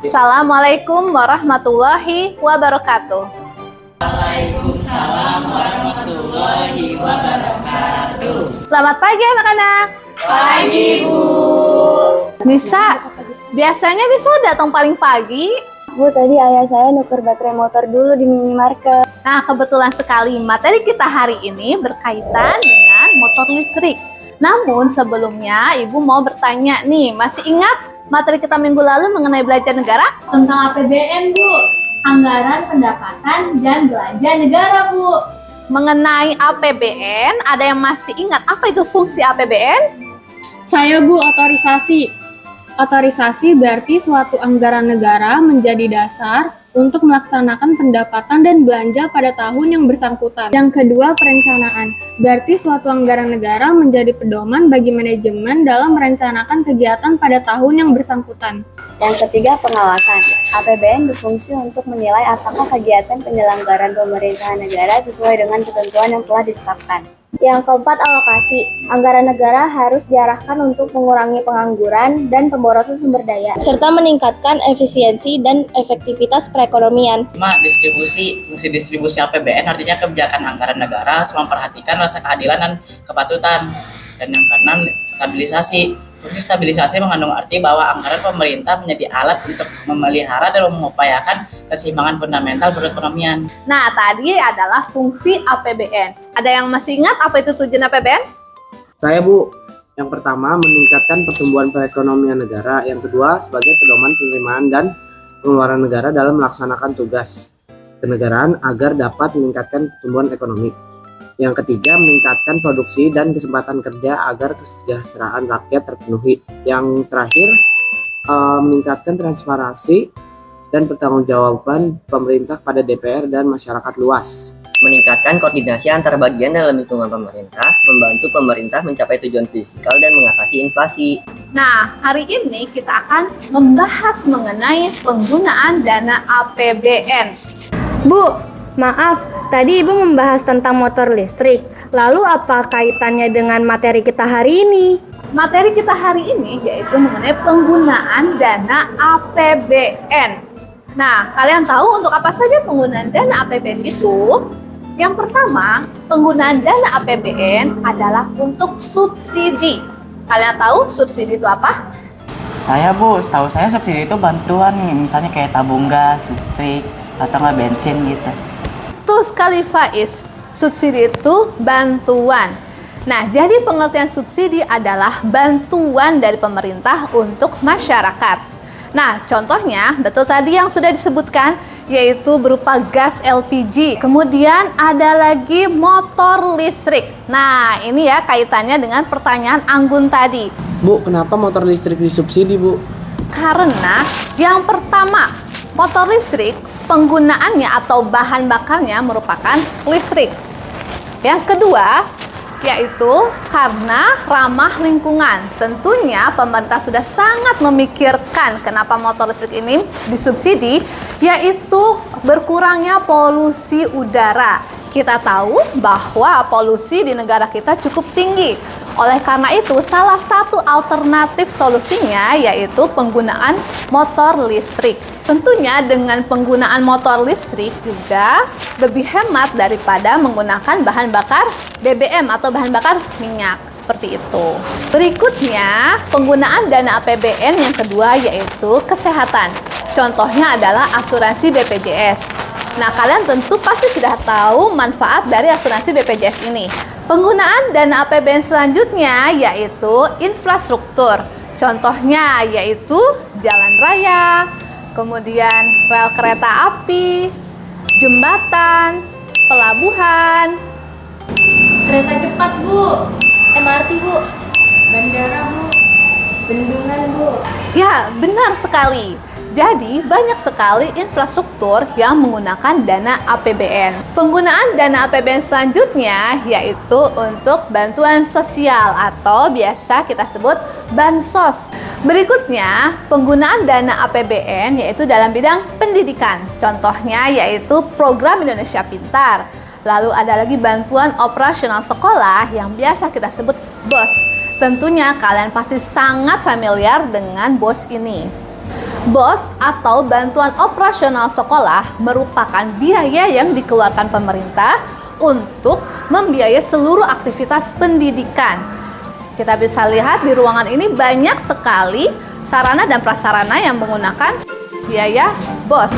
Assalamualaikum warahmatullahi wabarakatuh. Waalaikumsalam warahmatullahi wabarakatuh. Selamat pagi anak-anak. Pagi, Bu. Nisa, biasanya Nisa datang paling pagi. Bu, tadi ayah saya nuker baterai motor dulu di minimarket. Nah, kebetulan sekali materi kita hari ini berkaitan dengan motor listrik. Namun sebelumnya Ibu mau bertanya nih, masih ingat materi kita minggu lalu mengenai belajar negara? Tentang APBN, Bu. Anggaran pendapatan dan belanja negara, Bu. Mengenai APBN, ada yang masih ingat apa itu fungsi APBN? Saya, Bu, otorisasi. Otorisasi berarti suatu anggaran negara menjadi dasar untuk melaksanakan pendapatan dan belanja pada tahun yang bersangkutan. Yang kedua, perencanaan. Berarti suatu anggaran negara menjadi pedoman bagi manajemen dalam merencanakan kegiatan pada tahun yang bersangkutan. Yang ketiga, pengawasan. APBN berfungsi untuk menilai apakah kegiatan penyelenggaraan pemerintahan negara sesuai dengan ketentuan yang telah ditetapkan. Yang keempat, alokasi. Anggaran negara harus diarahkan untuk mengurangi pengangguran dan pemborosan sumber daya, serta meningkatkan efisiensi dan efektivitas perekonomian. 5. Distribusi. Fungsi distribusi APBN artinya kebijakan anggaran negara memperhatikan rasa keadilan dan kepatutan. Dan yang keenam, stabilisasi. Fungsi stabilisasi mengandung arti bahwa anggaran pemerintah menjadi alat untuk memelihara dan mengupayakan keseimbangan fundamental perekonomian. Nah, tadi adalah fungsi APBN. Ada yang masih ingat apa itu tujuan APBN? Saya, Bu. Yang pertama, meningkatkan pertumbuhan perekonomian negara. Yang kedua, sebagai pedoman penerimaan dan pengeluaran negara dalam melaksanakan tugas kenegaraan agar dapat meningkatkan pertumbuhan ekonomi. Yang ketiga, meningkatkan produksi dan kesempatan kerja agar kesejahteraan rakyat terpenuhi. Yang terakhir, meningkatkan transparansi dan pertanggungjawaban pemerintah pada DPR dan masyarakat luas. Meningkatkan koordinasi antar bagian dalam lingkungan pemerintah, membantu pemerintah mencapai tujuan fiskal dan mengatasi inflasi. Nah, hari ini kita akan membahas mengenai penggunaan dana APBN. Bu, maaf, tadi Ibu membahas tentang motor listrik. Lalu apa kaitannya dengan materi kita hari ini? Materi kita hari ini yaitu mengenai penggunaan dana APBN. Nah, kalian tahu untuk apa saja penggunaan dana APBN itu? Yang pertama, penggunaan dana APBN adalah untuk subsidi. Kalian tahu subsidi itu apa? Saya, Bu, setahu saya subsidi itu bantuan nih, misalnya kayak tabung gas, listrik, atau nggak bensin gitu. Betul sekali, Faiz. Subsidi itu bantuan. Nah, jadi pengertian subsidi adalah bantuan dari pemerintah untuk masyarakat. Nah, contohnya, betul tadi yang sudah disebutkan, yaitu berupa gas LPG. Kemudian ada lagi motor listrik. Nah, ini ya kaitannya dengan pertanyaan Anggun tadi. Bu, kenapa motor listrik disubsidi, Bu? Karena yang pertama, motor listrik penggunaannya atau bahan bakarnya merupakan listrik. Yang kedua, yaitu karena ramah lingkungan. Tentunya pemerintah sudah sangat memikirkan kenapa motor listrik ini disubsidi, yaitu berkurangnya polusi udara. Kita tahu bahwa polusi di negara kita cukup tinggi. Oleh karena itu, salah satu alternatif solusinya yaitu penggunaan motor listrik. Tentunya dengan penggunaan motor listrik juga lebih hemat daripada menggunakan bahan bakar BBM atau bahan bakar minyak. Seperti itu. Berikutnya, penggunaan dana APBN yang kedua yaitu kesehatan. Contohnya adalah asuransi BPJS. Nah, kalian tentu pasti sudah tahu manfaat dari asuransi BPJS ini. Penggunaan dana APBN selanjutnya yaitu infrastruktur. Contohnya yaitu jalan raya, kemudian rel kereta api, jembatan, pelabuhan, Kereta cepat, Bu. MRT, Bu. Bandara, Bu. Bendungan, Bu. Ya, benar sekali. Jadi, banyak sekali infrastruktur yang menggunakan dana APBN. Penggunaan dana APBN selanjutnya yaitu untuk bantuan sosial atau biasa kita sebut bansos. Berikutnya, penggunaan dana APBN yaitu dalam bidang pendidikan. Contohnya yaitu program Indonesia Pintar. Lalu ada lagi bantuan operasional sekolah yang biasa kita sebut BOS. Tentunya kalian pasti sangat familiar dengan BOS ini. BOS atau bantuan operasional sekolah merupakan biaya yang dikeluarkan pemerintah untuk membiayai seluruh aktivitas pendidikan. Kita bisa lihat di ruangan ini banyak sekali sarana dan prasarana yang menggunakan biaya BOS.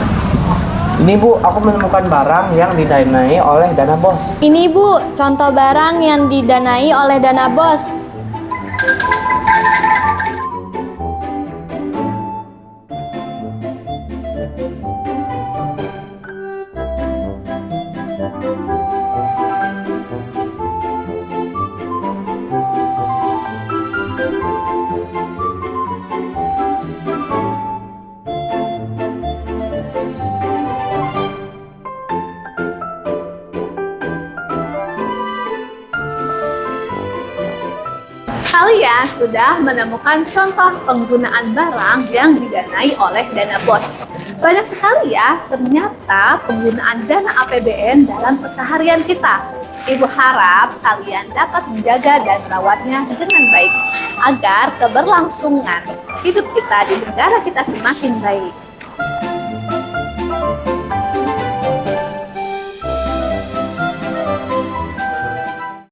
Ini Bu, aku menemukan barang yang didanai oleh dana BOS. Ini Bu, contoh barang yang didanai oleh dana BOS. Kalian sudah menemukan contoh penggunaan barang yang didanai oleh dana BOS. Banyak sekali ya ternyata penggunaan dana APBN dalam keseharian kita. Ibu harap kalian dapat menjaga dan merawatnya dengan baik agar keberlangsungan hidup kita di negara kita semakin baik.